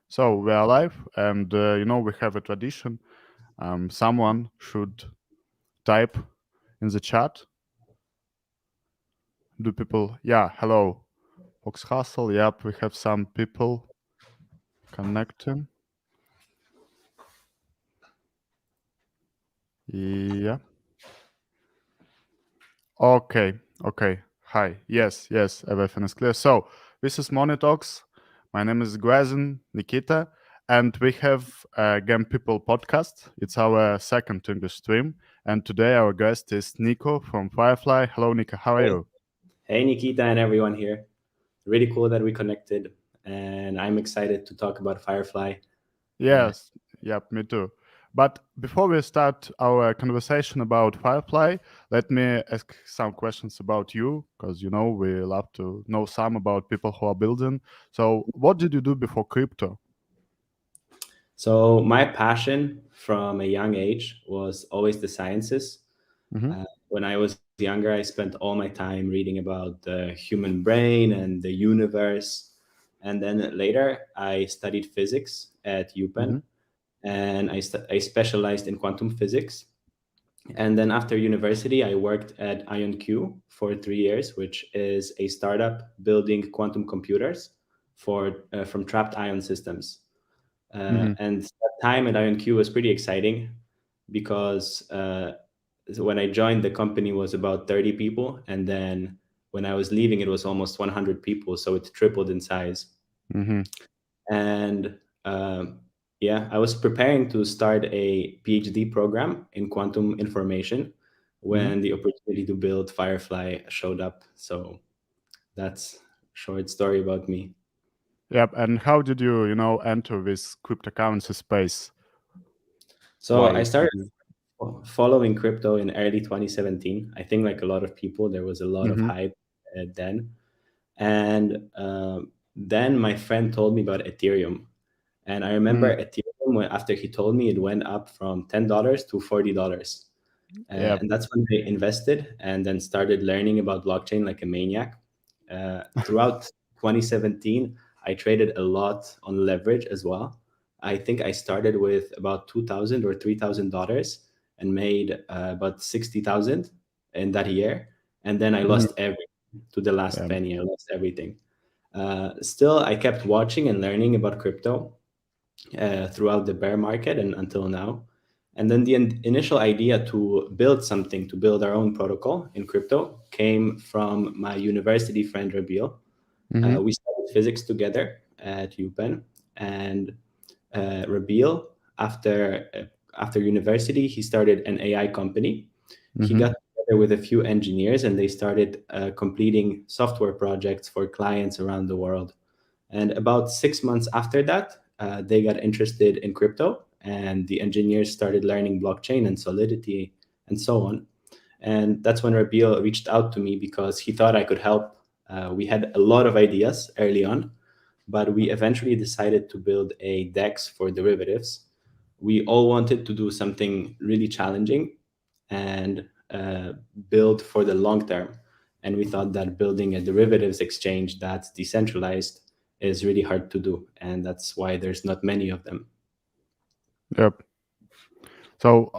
So we are live, and we have a tradition. Someone should type in the chat. Do people? Yeah, hello, Fox Hustle. Yep, we have some people connecting. Yeah. Okay. Okay. Hi. Yes. Everything is clear. So this is Moni Talks. My name is Grazin Nikita, and we have Game People podcast. It's our second English stream, and today our guest is Nico from Firefly. Hello, Nico. How are Hey, you? hey, Nikita and everyone here. Really cool that we connected, and I'm excited to talk about Firefly. Uh, Yes. Yep. Me too. But before we start our conversation about Firefly, let me ask some questions about you, because we love to know some about people who are building. So, what did you do before crypto? so my passion from a young age was always the sciences. Mm-hmm. When I was younger, I spent all my time reading about the human brain and the universe. And then later, I studied physics at Mm-hmm. UPenn, and I specialized in quantum physics. And then after university, I worked at IonQ for 3 years, which is a startup building quantum computers for from trapped ion systems. Mm-hmm. And that time at IonQ was pretty exciting because when I joined, the company was about 30 people, and then when I was leaving, it was almost 100 people, so it tripled in size. Mm-hmm. And yeah, I was preparing to start a PhD program in quantum information Mm-hmm. when the opportunity to build Firefly showed up. So that's a short story about me. Yep. And how did you enter this cryptocurrency space? So I Why started did you? following crypto in early 2017. I think, like a lot of people, there was a lot of Mm-hmm. hype then. And then my friend told me about Ethereum. And I remember Ethereum, after he told me, it went up from $10 to $40. Yep. And that's when I invested and then started learning about blockchain like a maniac. Throughout 2017, I traded a lot on leverage as well. I think I started with about 2,000 or $3,000 and made about 60,000 in that year. And then I Mm-hmm. lost everything to the last Yeah. penny. I lost everything. Still, I kept watching and learning about crypto throughout the bear market and until now. And then the initial idea to build something, to build our own protocol in crypto, came from my university friend Rabil. Mm-hmm. We studied physics together at UPenn, and Rabil, after after university, he started an AI company. He Mm-hmm. got together with a few engineers, and they started completing software projects for clients around the world. And about 6 months after that, they got interested in crypto, and the engineers started learning blockchain and Solidity and so on. And that's when Rabil reached out to me because he thought I could help. We had a lot of ideas early on, but we eventually decided to build a DEX for derivatives. We all wanted to do something really challenging and build for the long term. And we thought that building a derivatives exchange that's decentralized is really hard to do. And that's why there's not many of them. Yep. So,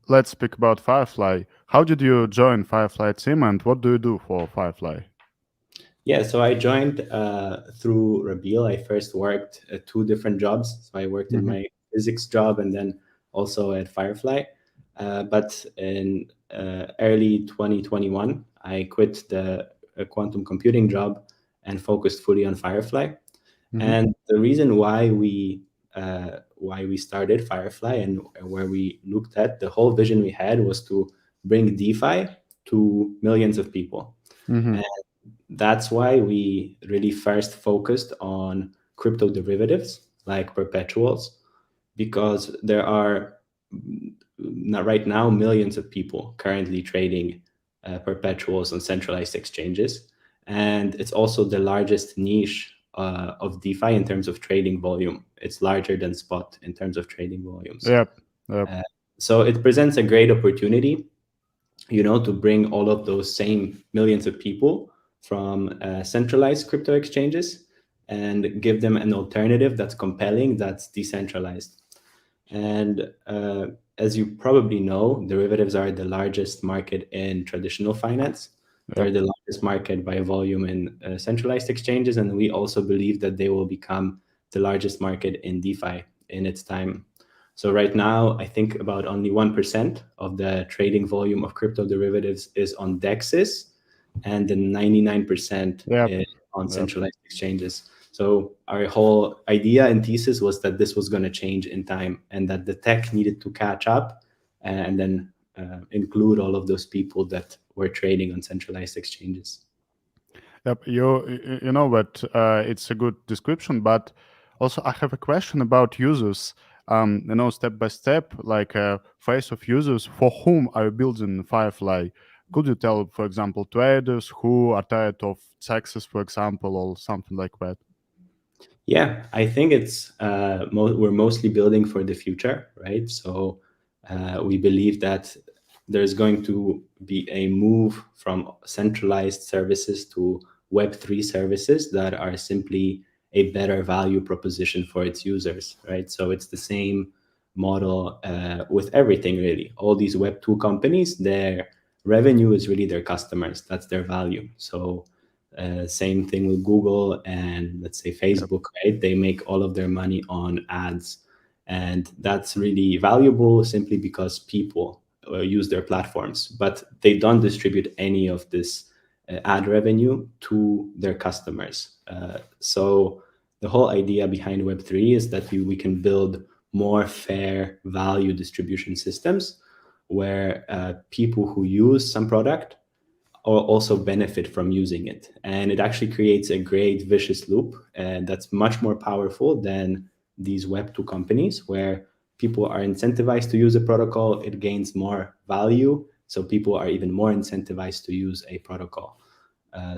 let's speak about Firefly. How did you join Firefly team, and what do you do for Firefly? Yeah, so I joined through Rabil. I first worked at two different jobs. So I worked in Mm-hmm. my physics job and then also at Firefly. But in early 2021, I quit the quantum computing job and focused fully on Firefly. Mm-hmm. And the reason why we started Firefly and where we looked at the whole vision we had was to bring DeFi to millions of people. Mm-hmm. And that's why we really first focused on crypto derivatives like perpetuals, because there are right now millions of people currently trading perpetuals on centralized exchanges. And it's also the largest niche of DeFi in terms of trading volume. It's larger than spot in terms of trading volumes. Yep. Yep. Uh, so it presents a great opportunity, to bring all of those same millions of people from centralized crypto exchanges and give them an alternative that's compelling, that's decentralized. And as you probably know, derivatives are the largest market in traditional finance. They're the largest market by volume in centralized exchanges, and we also believe that they will become the largest market in DeFi in its time. So right now, I think about only 1% of the trading volume of crypto derivatives is on DEXs, and the 99% is on centralized exchanges. So our whole idea and thesis was that this was going to change in time, and that the tech needed to catch up and then include all of those people that were trading on centralized exchanges. Yep, you know that it's a good description, but also I have a question about users. You know, step by step, like a phase of users. For whom are you building Firefly? Could you tell, for example, traders who are tired of taxes, for example, or something like that? Yeah, I think it's we're mostly building for the future, right? So we believe that there's going to be a move from centralized services to Web3 services that are simply a better value proposition for its users, right? So it's the same model with everything, really. All these Web2 companies, their revenue is really their customers. That's their value. So same thing with Google and let's say Facebook, right? They make all of their money on ads. And that's really valuable simply because people use their platforms, but they don't distribute any of this ad revenue to their customers. So the whole idea behind Web3 is that we can build more fair value distribution systems where people who use some product also benefit from using it. And it actually creates a great vicious loop, and that's much more powerful than these Web2 companies where people are incentivized to use a protocol, it gains more value. So people are even more incentivized to use a protocol.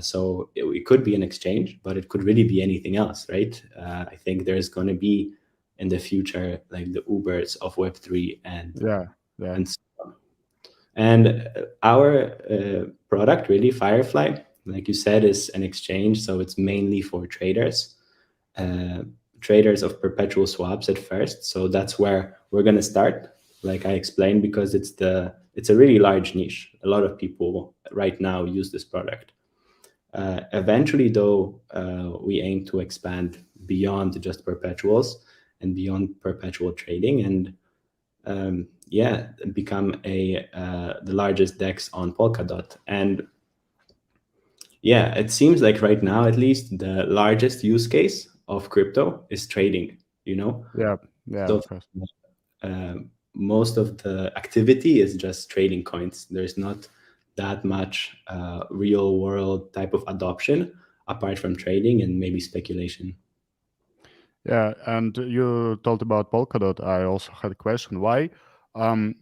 So it could be an exchange, but it could really be anything else, right? I think there's going to be in the future like the Ubers of Web3 and so on. And our product, really, Firefly, like you said, is an exchange. So it's mainly for traders, traders of perpetual swaps at first. So that's where we're going to start, like I explained, because it's a really large niche. A lot of people right now use this product. Eventually, though, we aim to expand beyond just perpetuals and beyond perpetual trading, and become the largest DEX on Polkadot. And yeah, it seems like right now, at least, the largest use case of crypto is trading. You know, So, of course. Most of the activity is just trading coins. There's not that much real world type of adoption apart from trading and maybe speculation. Yeah, and you told about Polkadot. I also had a question. Why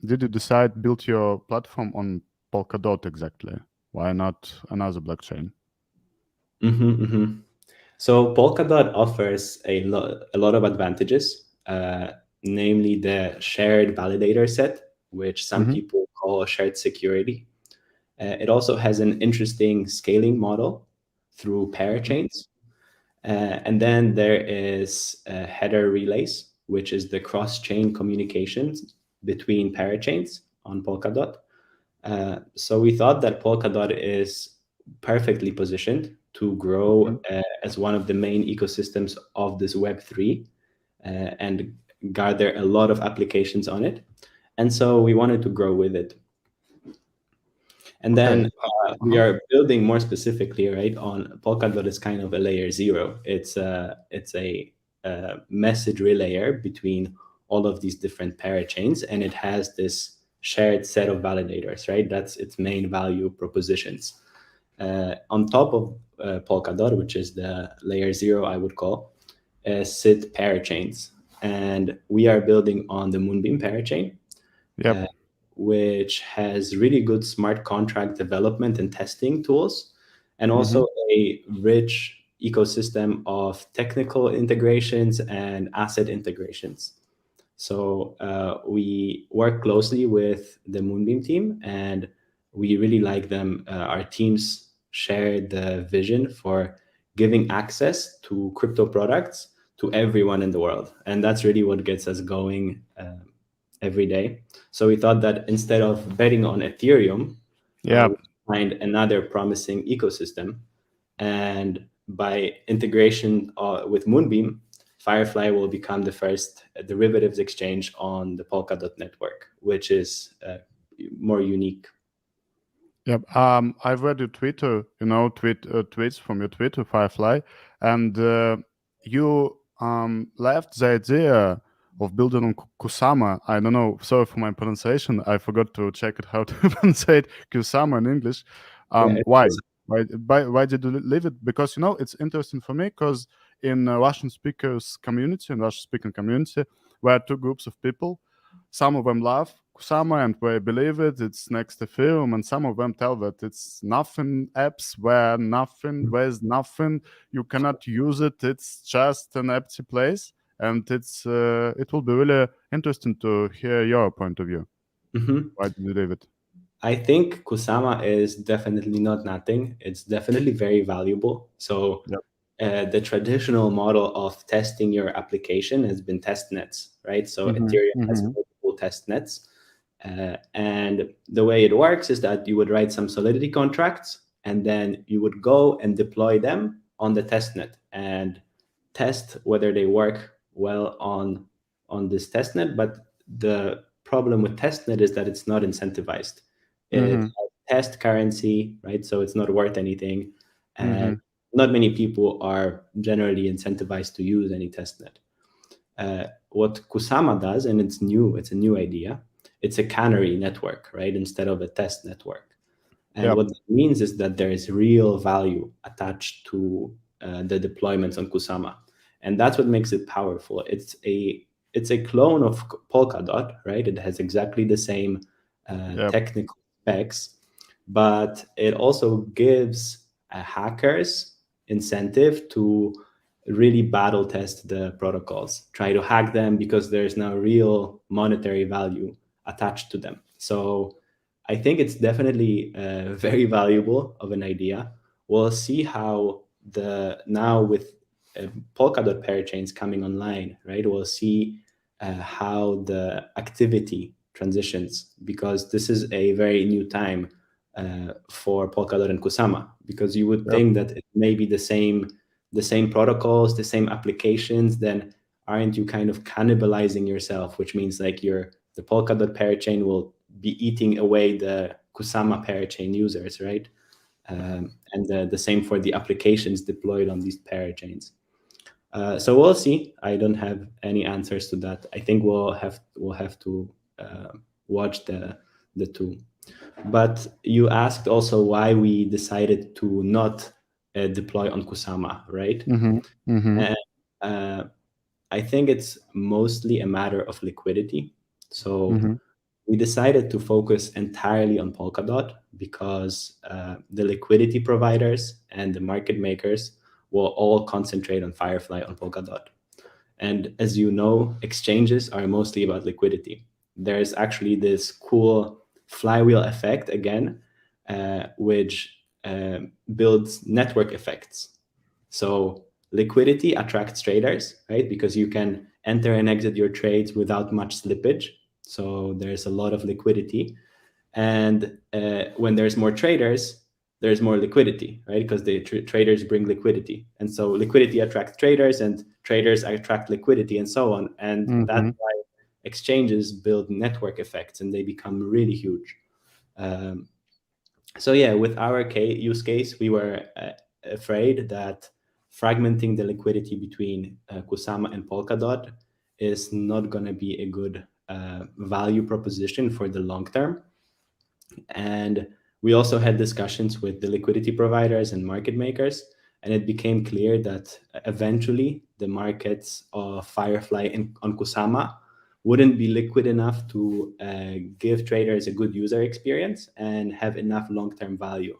did you decide to build your platform on Polkadot exactly? Why not another blockchain? So Polkadot offers a lot of advantages, namely the shared validator set, which some people call shared security. It also has an interesting scaling model through parachains. And then there is header relays, which is the cross-chain communications between parachains on Polkadot. So we thought that Polkadot is perfectly positioned to grow as one of the main ecosystems of this Web3 and gather a lot of applications on it. And so we wanted to grow with it. And then we are building more specifically, right, on Polkadot is kind of a layer 0. It's a message relayer between all of these different parachains, and it has this shared set of validators, right? That's its main value propositions. On top of Polkadot, which is the layer 0, I would call, sit parachains. And we are building on the Moonbeam parachain, which has really good smart contract development and testing tools, and also a rich ecosystem of technical integrations and asset integrations. So we work closely with the Moonbeam team, and we really like them. Our teams share the vision for giving access to crypto products to everyone in the world. And that's really what gets us going every day. So we thought that instead of betting on Ethereum, Yeah. we find another promising ecosystem. And by integration with Moonbeam, Firefly will become the first derivatives exchange on the Polkadot network, which is more unique. Yep. I've read your Twitter, tweets from your Twitter, Firefly, and you left the idea of building on Kusama. I don't know. Sorry for my pronunciation. I forgot to check it how to pronounce Kusama in English. Why? Why did you leave it? Because it's interesting for me because in Russian speaking community, we are two groups of people. Some of them love Kusama and they believe it's next Ethereum, and some of them tell that it's nothing apps where's nothing, you cannot use it, it's just an empty place. And it will be really interesting to hear your point of view. Mm-hmm. Why did you leave it? I think Kusama is definitely not nothing. It's definitely very valuable. So the traditional model of testing your application has been test nets, right? So Ethereum has multiple test nets. And the way it works is that you would write some Solidity contracts, and then you would go and deploy them on the testnet and test whether they work well on this testnet. But the problem with testnet is that it's not incentivized. It has test currency, right? So it's not worth anything. And not many people are generally incentivized to use any testnet. What Kusama does, and it's a new idea, it's a canary network, right? Instead of a test network. And what that means is that there is real value attached to the deployments on Kusama. And that's what makes it powerful. It's a clone of Polkadot, right? It has exactly the same technical specs, but it also gives hackers incentive to really battle test the protocols, try to hack them, because there's now real monetary value attached to them. So I think it's definitely very valuable of an idea. We'll see how now with Polkadot parachains coming online, right? We'll see how the activity transitions, because this is a very new time for Polkadot and Kusama, because you would think that it may be the same protocols, the same applications, then aren't you kind of cannibalizing yourself? Which means like the Polkadot parachain will be eating away the Kusama parachain users, right? And the same for the applications deployed on these parachains. So we'll see. I don't have any answers to that. I think we'll have to watch the two. But you asked also why we decided to not deploy on Kusama, right? And, I think it's mostly a matter of liquidity. So we decided to focus entirely on Polkadot because the liquidity providers and the market makers will all concentrate on Firefly on Polkadot. And as you know, exchanges are mostly about liquidity. There's actually this cool flywheel effect again, which builds network effects. So liquidity attracts traders, right? Because you can enter and exit your trades without much slippage. So there's a lot of liquidity. And when there's more traders, there's more liquidity, right? Because the traders bring liquidity. And so liquidity attracts traders, and traders attract liquidity, and so on. And that's why exchanges build network effects, and they become really huge. So yeah, with our use case, we were afraid that fragmenting the liquidity between Kusama and Polkadot is not going to be a good value proposition for the long term. And we also had discussions with the liquidity providers and market makers, and it became clear that eventually the markets of Firefly and on Kusama wouldn't be liquid enough to give traders a good user experience and have enough long-term value.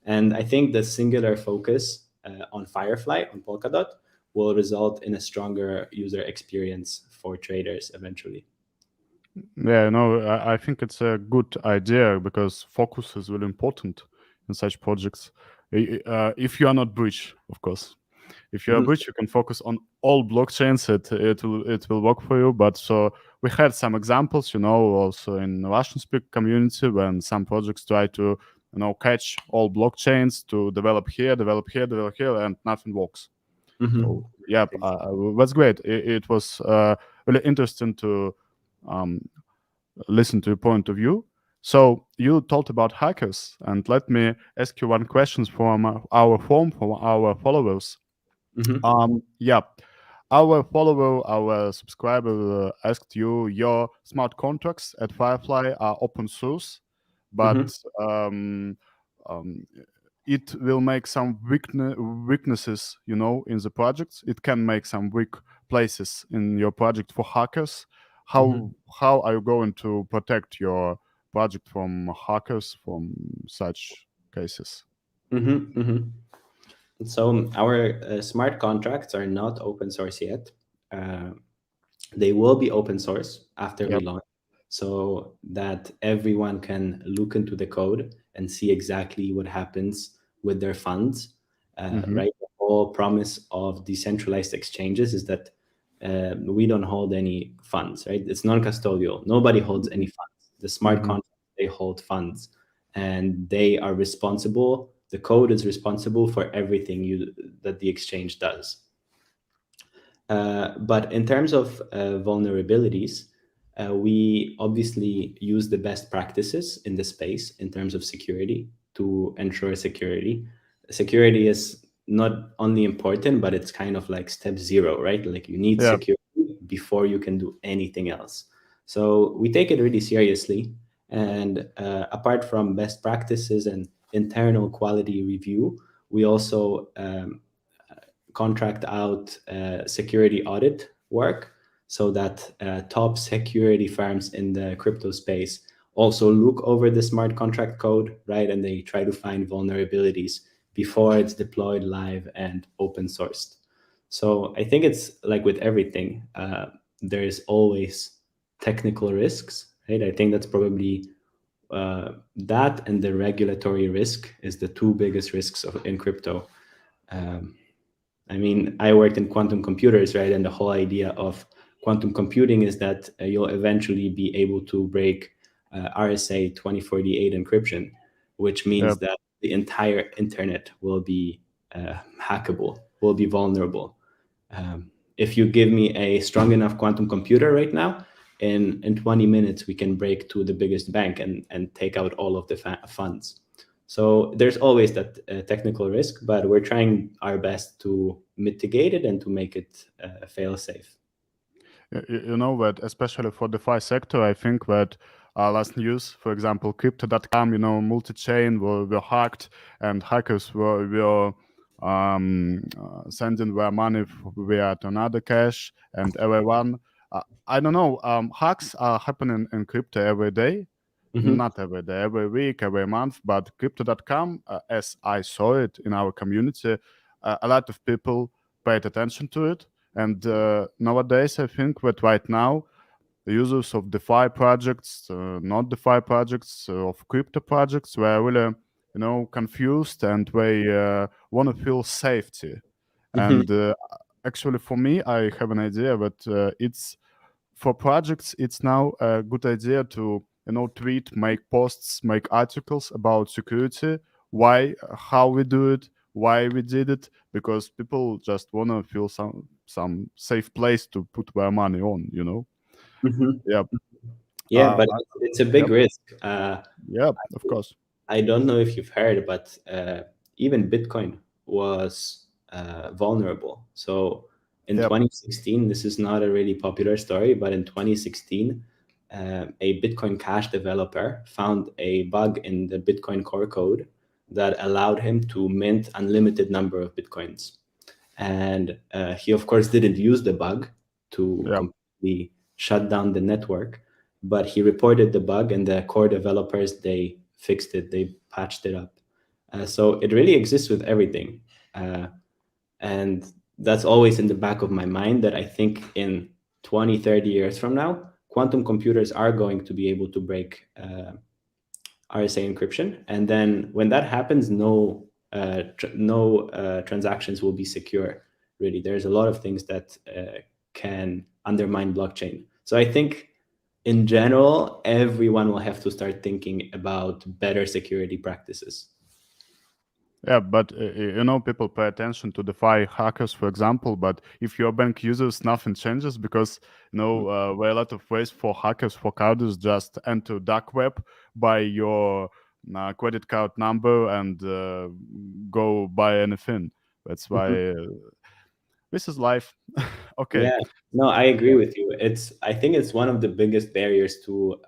And I think the singular focus on Firefly, on Polkadot, will result in a stronger user experience for traders eventually. Yeah, no, I think it's a good idea because focus is really important in such projects. if you are not breach, of course. If you are breach, you can focus on all blockchains. It will work for you. But so we had some examples, also in Russian speak community when some projects try to catch all blockchains to develop here, and nothing works. So yeah, that's great. It was really interesting to listen to your point of view. So you talked about hackers, and let me ask you one question from our form, from our followers. Yeah, our subscriber asked you, your smart contracts at Firefly are open source, but it will make some weaknesses, in the projects. It can make some weak places in your project for hackers. How are you going to protect your project from hackers, from such cases? So our smart contracts are not open source yet. They will be open source after we Yep. launch, so that everyone can look into the code and see exactly what happens with their funds. Right? The whole promise of decentralized exchanges is that we don't hold any funds, right? It's non-custodial. Nobody holds any funds. The smart contracts, they hold funds, and they are responsible. The code is responsible for everything that the exchange does. But in terms of vulnerabilities, we obviously use the best practices in the space in terms of security to ensure security. Security is not only important, but it's kind of like step zero, right? Like you need security before you can do anything else. So we take it really seriously. And apart from best practices and internal quality review, we also contract out security audit work, so that top security firms in the crypto space also look over the smart contract code, right? And they try to find vulnerabilities before it's deployed live and open sourced. So I think it's like with everything, there's always technical risks, right? I think that's probably that, and the regulatory risk is the two biggest risks in crypto. I mean, I worked in quantum computers, right? And the whole idea of quantum computing is that you'll eventually be able to break RSA 2048 encryption, which means that the entire internet will be hackable, will be vulnerable. If you give me a strong enough quantum computer right now, in 20 minutes, we can break to the biggest bank and take out all of the funds. So there's always that technical risk, but we're trying our best to mitigate it and to make it fail safe. That especially for the DeFi sector, I think that last news, for example, Crypto.com, multi-chain were hacked, and hackers were sending their money via to another cash, and everyone. I don't know. Hacks are happening in crypto every day. Not every day, every week, every month, but Crypto.com, as I saw it in our community, a lot of people paid attention to it. And nowadays, I think that right now, the users of DeFi projects, not DeFi projects, of crypto projects, were really, confused, and they want to feel safety. And actually, for me, I have an idea that it's for projects. It's now a good idea to tweet, make posts, make articles about security, why, how we do it, why we did it, because people just want to feel some safe place to put their money on. Yeah. Yeah, but it's a big risk. Yeah, of course. I don't know if you've heard, but even Bitcoin was vulnerable. So in 2016, this is not a really popular story, but in 2016, a Bitcoin Cash developer found a bug in the Bitcoin core code that allowed him to mint unlimited number of Bitcoins. And he, of course, didn't use the bug to completely shut down the network, but he reported the bug, and the core developers, they fixed it, they patched it up. So it really exists with everything. And that's always in the back of my mind, that I think in 20, 30 years from now, quantum computers are going to be able to break RSA encryption. And then when that happens, no no transactions will be secure. Really, there's a lot of things that can undermine blockchain. So I think in general, everyone will have to start thinking about better security practices. Yeah, but people pay attention to DeFi hackers, for example. But if your bank uses, nothing changes because there are a lot of ways for hackers, for carders, just enter dark web, buy your credit card number, and go buy anything. That's Mhm. why this is life. Okay. Yeah, no, I agree with you. I think it's one of the biggest barriers to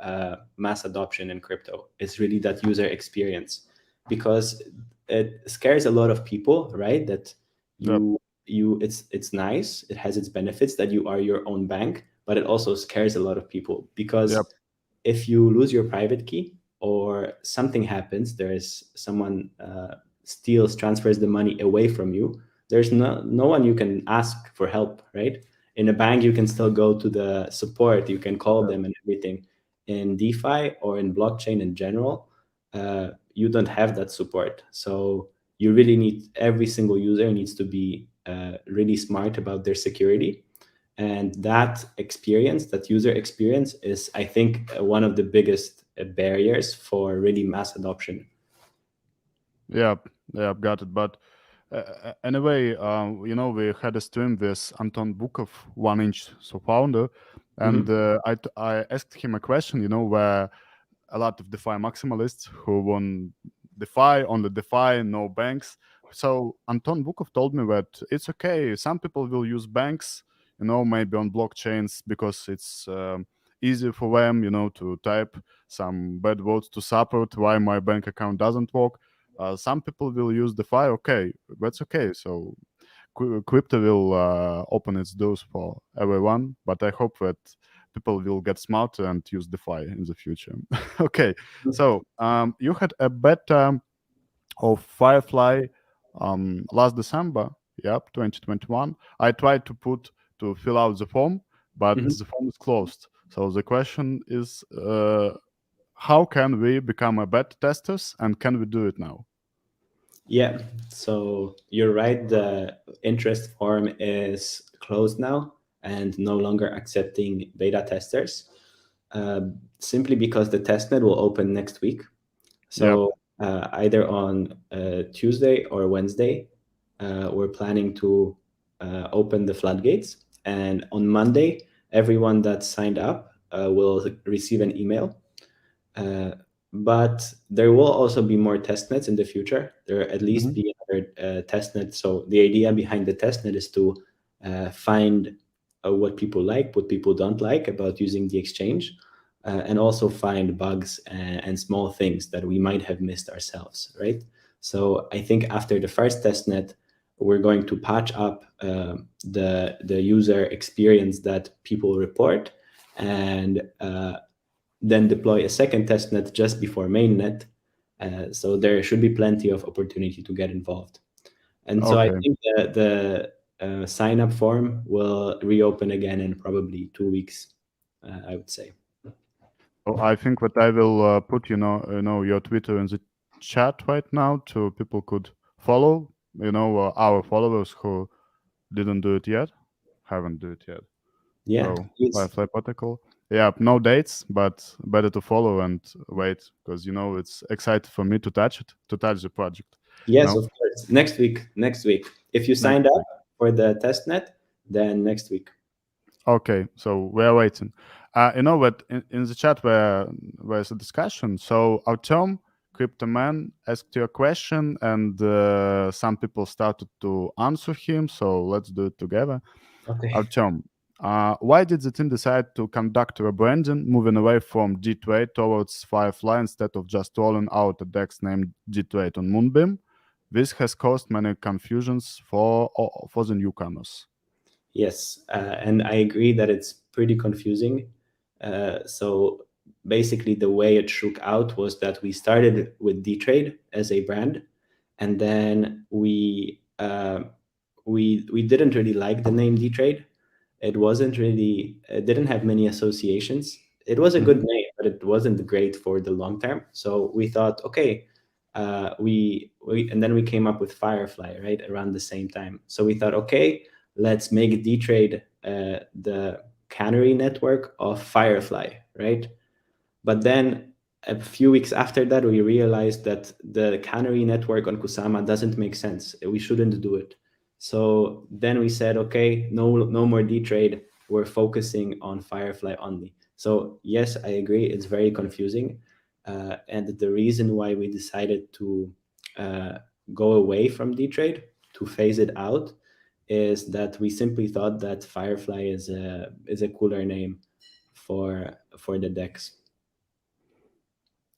mass adoption in crypto. It's really that user experience, because it scares a lot of people, right? That Yep. it's nice, it has its benefits that you are your own bank, but it also scares a lot of people Yep. because if you lose your private key or something happens, there's someone transfers the money away from you, there's no one you can ask for help, right? In a bank, you can still go to the support, you can call Yep. them and everything. In DeFi or in blockchain in general, you don't have that support. So you really need, every single user needs to be really smart about their security. And that experience, that user experience, is, I think, one of the biggest barriers for really mass adoption. Yep. Yep. Got it. But anyway, we had a stream with Anton Bukov, 1inch, so founder, and Mhm. I asked him a question, where a lot of DeFi maximalists who want DeFi, only DeFi, no banks. So Anton Bukov told me that it's okay. Some people will use banks, maybe on blockchains because it's easy for them, to type some bad words to support why my bank account doesn't work. Some people will use DeFi. Okay, that's okay. So crypto will open its doors for everyone, but I hope that people will get smarter and use DeFi in the future. Okay, so you had a beta of Firefly last December, yep, 2021. I tried to fill out the form, but Mhm. the form is closed. So the question is, how can we become a beta testers, and can we do it now? Yeah, so you're right. The interest form is closed now and no longer accepting beta testers, simply because the testnet will open next week. Yep. So either on Tuesday or Wednesday, we're planning to open the floodgates. And on Monday, everyone that signed up will receive an email. Uh, but there will also be more testnets in the future. There will at least Mhm. be another testnet. So the idea behind the testnet is to find what people like, what people don't like about using the exchange, and also find bugs and small things that we might have missed ourselves, right? So I think after the first testnet, we're going to patch up the user experience that people report, and then deploy a second testnet just before mainnet. So there should be plenty of opportunity to get involved. And so I Okay. think the sign up form will reopen again in probably 2 weeks, I would say. So I think that I will put your Twitter in the chat right now, so people could follow. Our followers who didn't do it yet, haven't do it yet. Yeah, So please. Firefly protocol. Yeah, no dates, but better to follow and wait because it's exciting for me to touch it, to touch the project. Yes, No, of course. Next week. Next week. If you next signed up week. for the testnet, then next week. Okay, so we are waiting. What in the chat where there's a discussion. So Artem, Crypto Man, asked you a question, and some people started to answer him. So let's do it together. Okay. Artem, why did the team decide to conduct rebranding, moving away from D-Trade towards Firefly instead of just rolling out a DEX named D-Trade on Moonbeam? This has caused many confusions for the newcomers. Yes, and I agree that it's pretty confusing. So basically, the way it shook out was that we started with D-Trade as a brand, and then we didn't really like the name D-Trade. It didn't have many associations. It was a good Mhm. name, but it wasn't great for the long term. So we thought, okay, and then we came up with Firefly right around the same time. So we thought, okay, let's make D-Trade the canary network of Firefly, right? But then a few weeks after that, we realized that the canary network on Kusama doesn't make sense. We shouldn't do it. So then we said, okay, no more D-Trade. We're focusing on Firefly only. So yes, I agree. It's very confusing. And the reason why we decided to go away from D-Trade, to phase it out, is that we simply thought that Firefly is a cooler name for the DEX.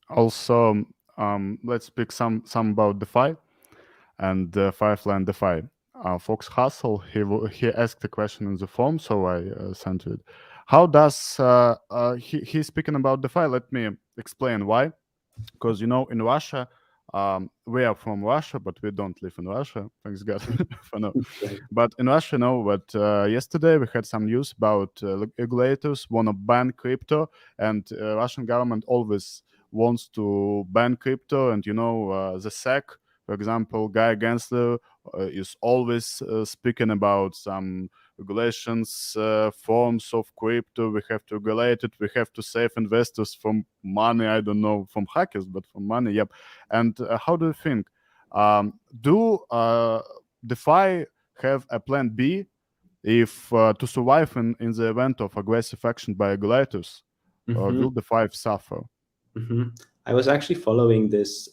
Also, let's speak some about DeFi and Firefly and DeFi. Fox Hustle, he asked a question in the form, so I sent it. How does he's speaking about DeFi? Let me explain why. Because in Russia, we are from Russia, but we don't live in Russia. Thanks God for now. Right. But in Russia, but yesterday we had some news about regulators want to ban crypto, and Russian government always wants to ban crypto. And the SEC, for example, Guy Gensler is always speaking about some regulations, forms of crypto. We have to regulate it. We have to save investors from money. I don't know, from hackers, but from money. Yep. And how do you think? Do DeFi have a plan B if to survive in the event of aggressive action by regulators? Or will DeFi suffer? I was actually following this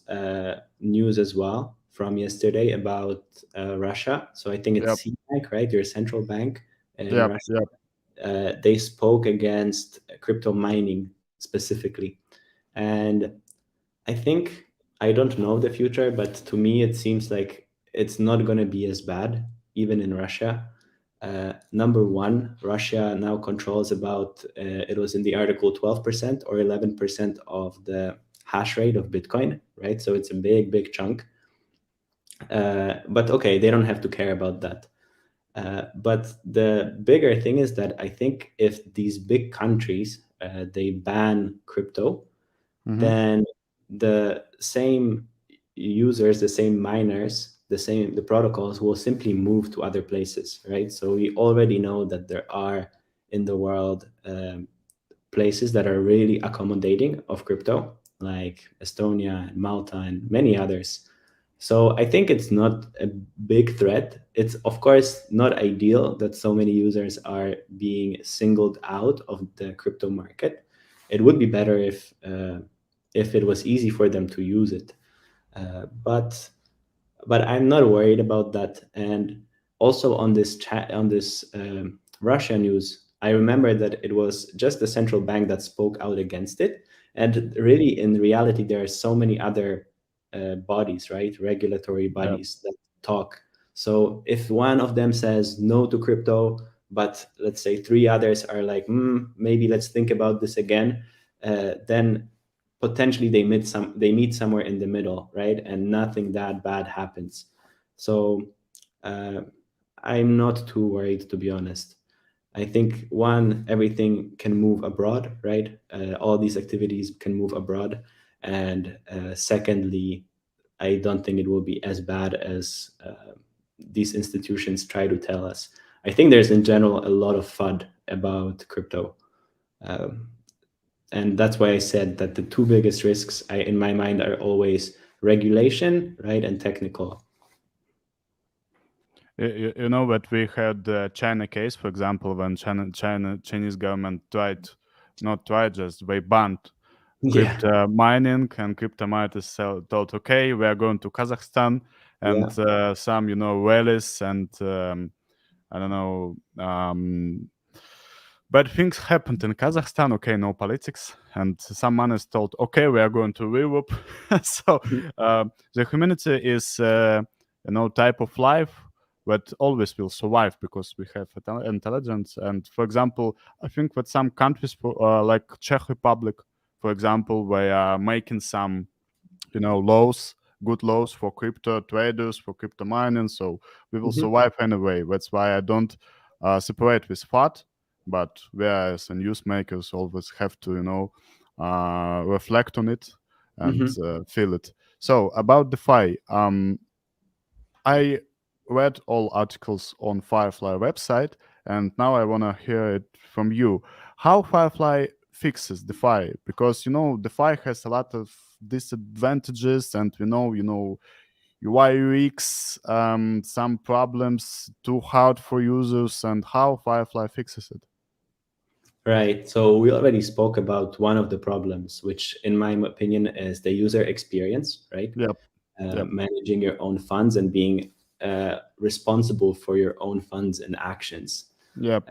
news as well from yesterday about Russia. So I think it's CBank, right? Your central bank in Russia. They spoke against crypto mining specifically. And I think, I don't know the future, but to me, it seems like it's not going to be as bad, even in Russia. Number one, Russia now controls about, it was in the article, 12% or 11% of the hash rate of Bitcoin, right? So it's a big chunk. But okay, they don't have to care about that. But the bigger thing is that I think if these big countries, they ban crypto, then the same users, the same miners, the protocols will simply move to other places, right? So we already know that there are in the world places that are really accommodating of crypto, like Estonia and Malta and many others. So I think it's not a big threat. It's of course not ideal that so many users are being singled out of the crypto market. It would be better if it was easy for them to use it. But I'm not worried about that. And also on this Russia news, I remember that it was just the central bank that spoke out against it. And really, in reality, there are so many other bodies, right? Regulatory bodies that talk. So if one of them says no to crypto, but let's say three others are like, maybe let's think about this again, then potentially they meet somewhere in the middle, right? And nothing that bad happens. So I'm not too worried, to be honest. I think one, everything can move abroad, right? All these activities can move abroad. And secondly, I don't think it will be as bad as these institutions try to tell us. I think there's in general a lot of FUD about crypto. And that's why I said that the two biggest risks in my mind are always regulation, right, and technical. That we had the China case, for example, when Chinese government just they banned crypto mining, and crypto miners thought, okay, we are going to Kazakhstan, and some rallies and I don't know. Bad things happened in Kazakhstan. Okay, no politics, and some miners thought, okay, we are going to Europe. So the humanity is type of life that always will survive because we have intelligence. And for example, I think that some countries like Czech Republic, for example, they are making some laws, good laws for crypto traders, for crypto mining, so we will survive anyway. That's why I don't separate with FAT, but whereas newsmakers always have to reflect on it and feel it. So about DeFi, I read all articles on Firefly website, and now I want to hear it from you. How Firefly fixes DeFi? Because DeFi has a lot of disadvantages, and UI UX, some problems, too hard for users, and how Firefly fixes it. Right. So we already spoke about one of the problems, which in my opinion is the user experience, right? Yep. Yep. Managing your own funds and being responsible for your own funds and actions. Yep.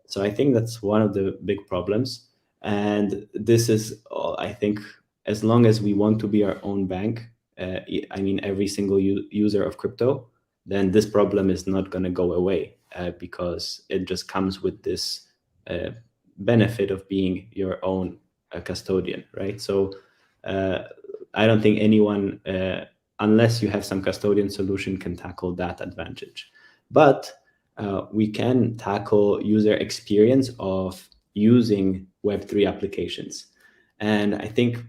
So I think that's one of the big problems. And this is, I think, as long as we want to be our own bank, I mean, every single user of crypto, then this problem is not going to go away because it just comes with this benefit of being your own custodian, right? So I don't think anyone, unless you have some custodian solution, can tackle that advantage. But we can tackle user experience of using Web3 applications. And I think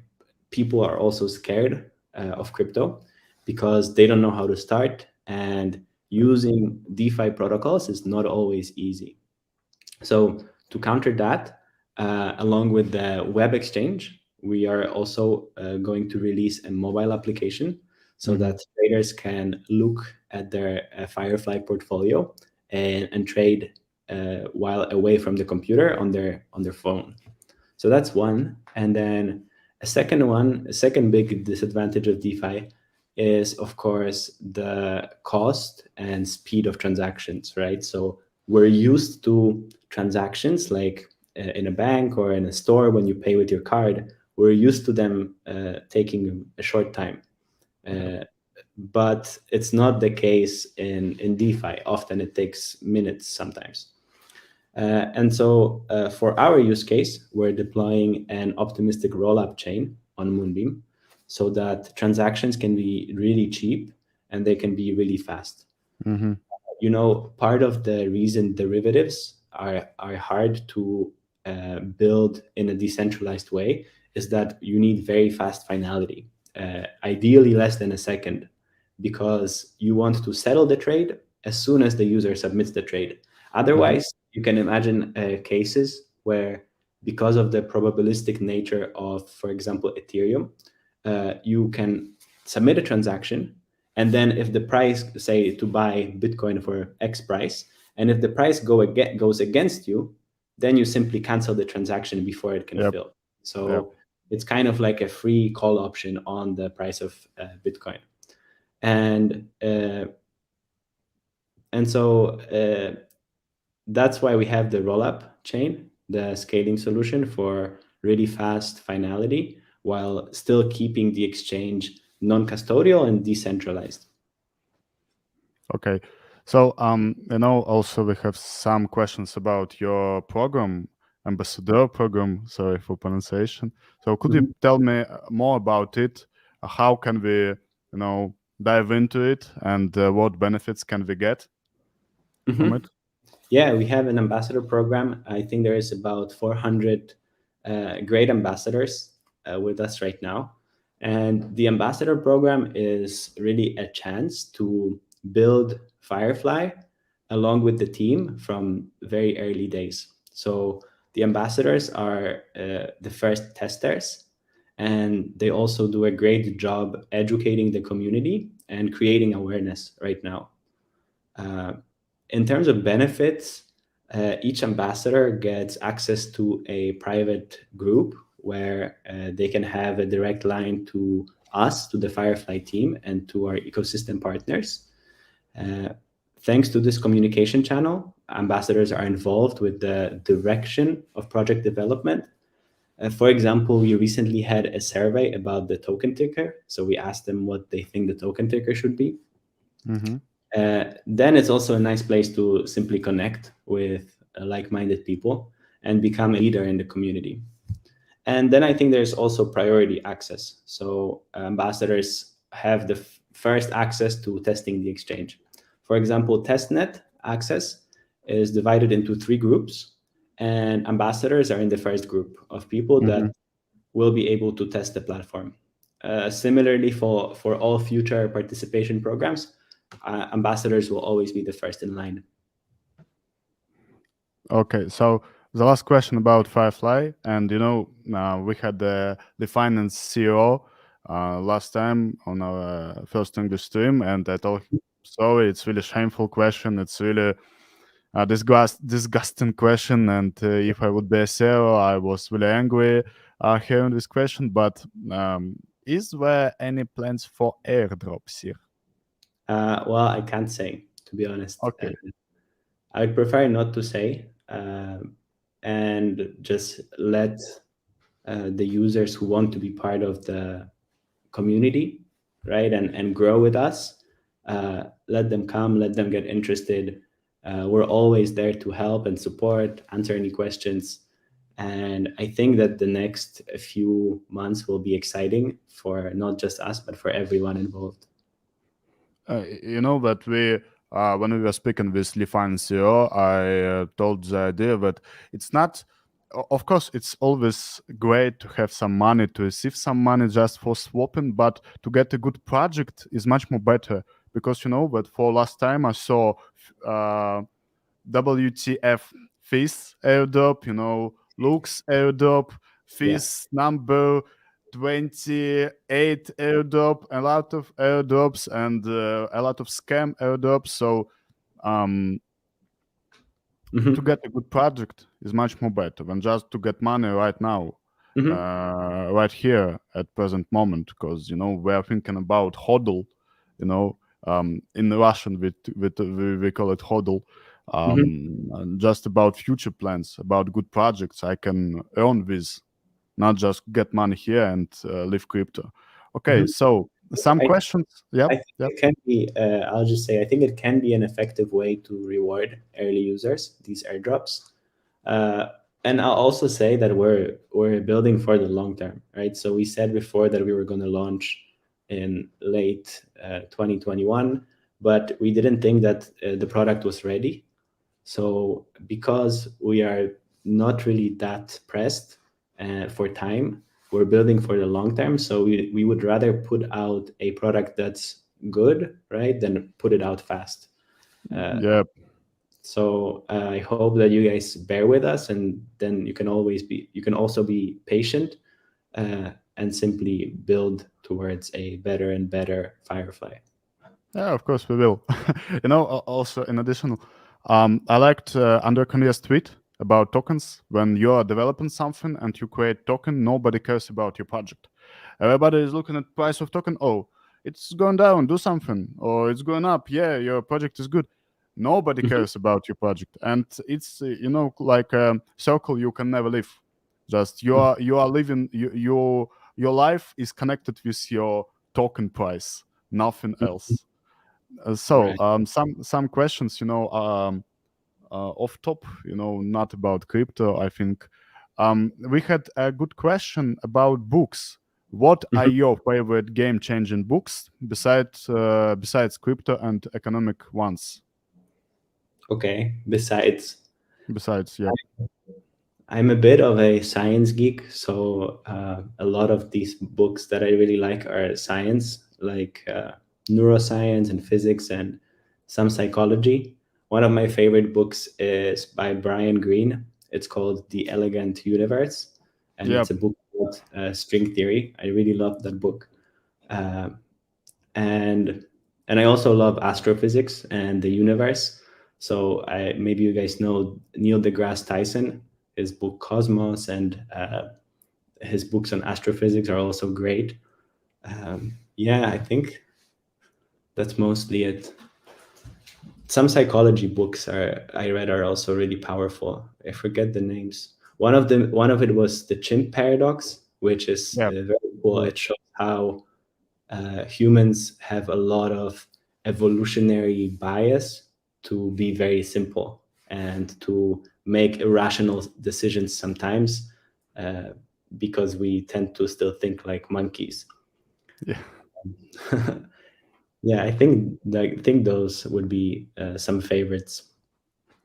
people are also scared of crypto because they don't know how to start, and using DeFi protocols is not always easy. So to counter that, along with the web exchange, we are also going to release a mobile application so that traders can look at their Firefly portfolio and trade while away from the computer on their phone. So that's one. And then a second big disadvantage of DeFi is, of course, the cost and speed of transactions, right? So we're used to transactions like in a bank or in a store when you pay with your card. We're used to them taking a short time. But it's not the case in DeFi. Often it takes minutes sometimes. And so for our use case, we're deploying an optimistic rollup chain on Moonbeam so that transactions can be really cheap and they can be really fast. Part of the reason derivatives are hard to build in a decentralized way is that you need very fast finality, ideally less than a second, because you want to settle the trade as soon as the user submits the trade. Otherwise, you can imagine cases where, because of the probabilistic nature of, for example, Ethereum, you can submit a transaction, and then if the price, say, to buy Bitcoin for X price, and if the price goes against you, then you simply cancel the transaction before it can fill. So it's kind of like a free call option on the price of Bitcoin. And so that's why we have the rollup chain, the scaling solution for really fast finality, while still keeping the exchange non-custodial and decentralized. Okay. So, also we have some questions about your program, ambassador program. Sorry for pronunciation. So, could you tell me more about it? How can we, dive into it, and what benefits can we get from it? Yeah, we have an ambassador program. I think there is about 400 great ambassadors with us right now. And the ambassador program is really a chance to build Firefly along with the team from very early days. So the ambassadors are the first testers, and they also do a great job educating the community and creating awareness right now. In terms of benefits, each ambassador gets access to a private group where they can have a direct line to us, to the Firefly team, and to our ecosystem partners. Thanks to this communication channel, ambassadors are involved with the direction of project development. For example, we recently had a survey about the token ticker. So we asked them what they think the token ticker should be. Then it's also a nice place to simply connect with like-minded people and become a leader in the community. And then I think there's also priority access. So ambassadors have the first access to testing the exchange. For example, testnet access is divided into 3 groups, and ambassadors are in the first group of people that will be able to test the platform. Similarly, for all future participation programs, ambassadors will always be the first in line. Okay, so the last question about Firefly, and we had the finance CEO last time on our first English stream, and I told him, sorry, it's really shameful question. It's really disgusting question, and if I would be a CEO, I was really angry hearing this question. But is there any plans for airdrops here? Well, I can't say, to be honest. Okay. I'd prefer not to say, and just let the users who want to be part of the community, right, and grow with us, let them come, let them get interested. We're always there to help and support, answer any questions. And I think that the next few months will be exciting for not just us, but for everyone involved. That when we were speaking with Lifan CEO, I told the idea that it's not, of course, it's always great to have some money, to receive some money just for swapping, but to get a good project is much more better, because that for last time I saw WTF fees airdrop, looks airdrop, fees number 28 airdrop, a lot of airdrops, and a lot of scam airdrops. So to get a good project is much more better than just to get money right now, right here at present moment, because we are thinking about hodl, in Russian we call it hodl. And just about future plans, about good projects I can earn with, not just get money here and leave crypto. Okay, so some questions. Yeah, I think it can be. I'll just say I think it can be an effective way to reward early users, these airdrops. And I'll also say that we're building for the long term, right? So we said before that we were going to launch in late 2021, but we didn't think that the product was ready. So because we are not really that pressed for time, we're building for the long term. So we would rather put out a product that's good, right, than put it out fast. yeah. So I hope that you guys bear with us, and then you can also be patient and simply build towards a better and better Firefly. Yeah, of course we will. Also in addition, I liked Andre Cornier's tweet about tokens. When you are developing something and you create token, nobody cares about your project. Everybody is looking at price of token. Oh, it's going down, do something. Or it's going up. Yeah, your project is good. Nobody cares about your project, and it's like a circle you can never leave. Just you are living your life is connected with your token price, nothing else. So Right. some questions, off top, not about crypto. I think we had a good question about books. What are your favorite game-changing books besides crypto and economic ones? Okay. Besides, Yeah. I'm a bit of a science geek, so a lot of these books that I really like are science, like neuroscience and physics and some psychology. One of my favorite books is by Brian Greene. It's called The Elegant Universe, and Yeah. it's a book about string theory. I really love that book, uh, and I also love astrophysics and the universe. So maybe you guys know Neil deGrasse Tyson. His book Cosmos and his books on astrophysics are also great. Yeah, I think that's mostly it. Some psychology books I read are also really powerful. I forget the names. One of it was the chimp paradox, which is Yeah. very cool. It shows how humans have a lot of evolutionary bias to be very simple and to make irrational decisions sometimes because we tend to still think like monkeys. Yeah. Yeah, I think those would be some favorites.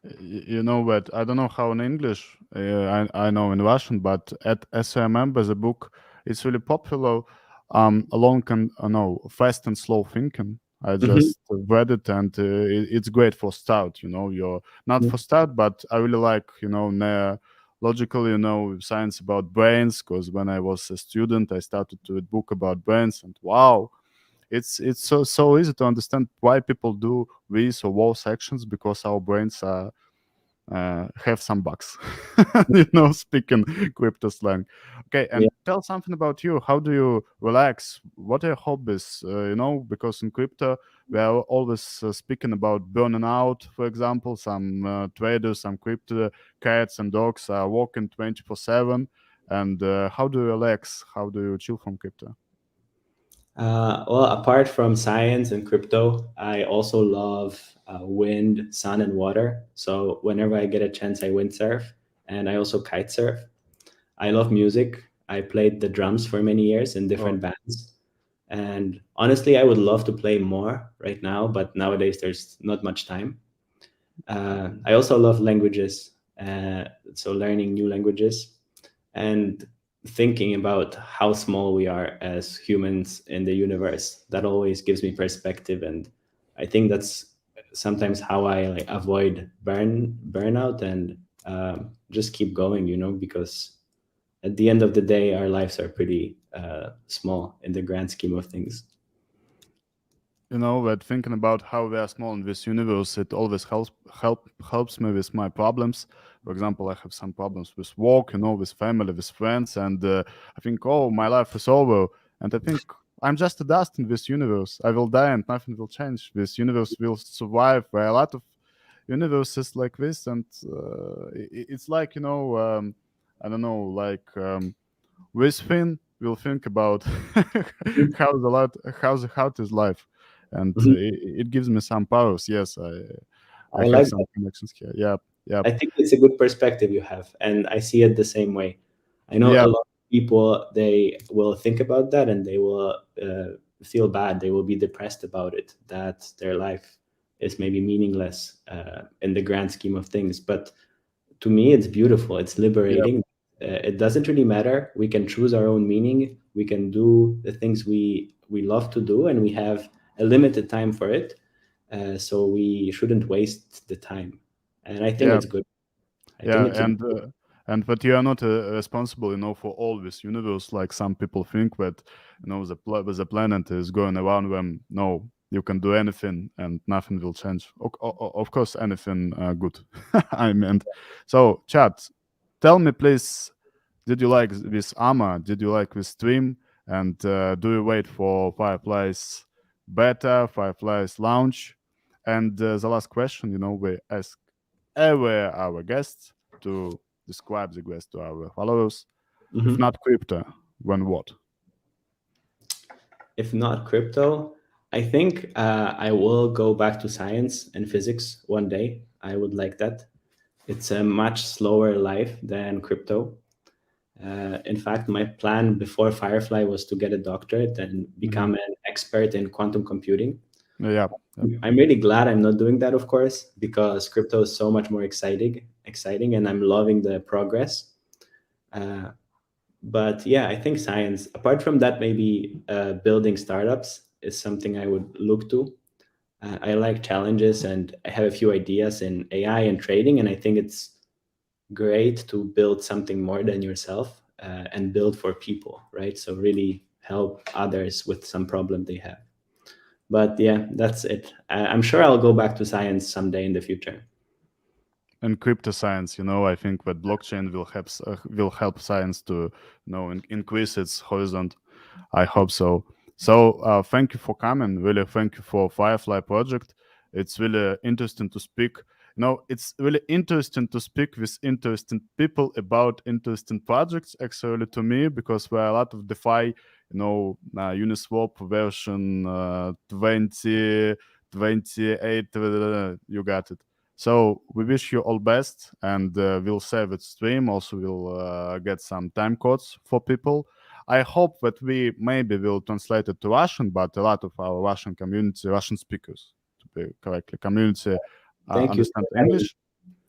But I don't know how in English. I know in Russian, but as I remember, the book is really popular. along and no fast and slow thinking. I Mhm. just read it, and it's great for start. You're not for start, but I really like logical, science about brains. Because when I was a student, I started to read book about brains, and wow, it's so easy to understand why people do these or those actions, because our brains are have some bugs, speaking crypto slang. Okay, Yeah. and tell something about you. How do you relax? What are your hobbies? Because in crypto, we are always speaking about burning out, for example. Some traders, some crypto cats and dogs are working 24/7. And how do you relax? How do you chill from crypto? Well, apart from science and crypto, I also love wind, sun, and water. So whenever I get a chance, I windsurf, and I also kite surf. I love music. I played the drums for many years in Oh, different bands. And honestly, I would love to play more right now, but nowadays there's not much time. I also love languages, so learning new languages and thinking about how small we are as humans in the universe. That always gives me perspective, and I think that's sometimes how I like avoid burnout and just keep going. Because at the end of the day, our lives are pretty small in the grand scheme of things. but thinking about how we are small in this universe, it always helps me with my problems. For example, I have some problems with work, with family, with friends, and I think, oh, my life is over, and I think I'm just a dust in this universe. I will die, and nothing will change. This universe will survive. There are a lot of universes like this, and it's like I don't know, like. With Finn, we'll think about how the heart is life, and Mhm. it gives me some powers. Yes, I I have like some that. connections here. Yep, yep, I think it's a good perspective you have, and I see it the same way. I know a yep, lot of people, they will think about that and they will feel bad. They will be depressed about it, that their life is maybe meaningless in the grand scheme of things. But to me, it's beautiful. It's yep, liberating. It doesn't really matter. We can choose our own meaning. We can do the things we love to do, and we have a limited time for it. So we shouldn't waste the time. And I think yeah, it's good. I yeah, think it's a and but you are not responsible, for all this universe. Like some people think that the planet is going around them. No, you can do anything, and nothing will change. Of course, anything good. I meant. So, chat, tell me, please. Did you like this armor? Did you like this stream? And do you wait for Firefly's beta, Firefly's launch? And the last question, we ask every our guests to describe the quest to our followers. If Mhm. not crypto, when what? If not crypto, I think I will go back to science and physics one day. I would like that. It's a much slower life than crypto. In fact, my plan before Firefly was to get a doctorate and Hmm. become an expert in quantum computing. Yeah, yeah, I'm really glad I'm not doing that, of course, because crypto is so much more exciting, and I'm loving the progress. Uh, but yeah, I think science. Apart from that, maybe building startups is something I would look to. I like challenges, and I have a few ideas in AI and trading, and I think it's great to build something more than yourself and build for people, right? So really help others with some problem they have. But yeah, that's it. I'm sure I'll go back to science someday in the future. and crypto science. I think that blockchain will help science to increase its horizon. I hope so. So thank you for coming. Really, thank you for Firefly project. It's really interesting to speak. It's really interesting to speak with interesting people about interesting projects. Actually, to me, because there are a lot of DeFi. Uniswap version 2028. You got it. So we wish you all best, and we'll save it stream. Also, we'll get some time codes for people. I hope that we maybe will translate it to Russian, but a lot of our Russian community, Russian speakers, to be correctly, community Thank you understand for having me. English.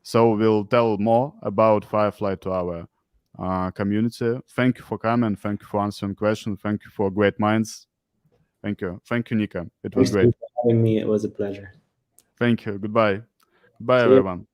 So we'll tell more about Firefly to our community. Thank you for coming. Thank you for answering questions. Thank you for great minds. Thank you. Thank you, Nika. It was Thanks great. for having me. It was a pleasure. Thank you. Goodbye. Goodbye, See you. everyone.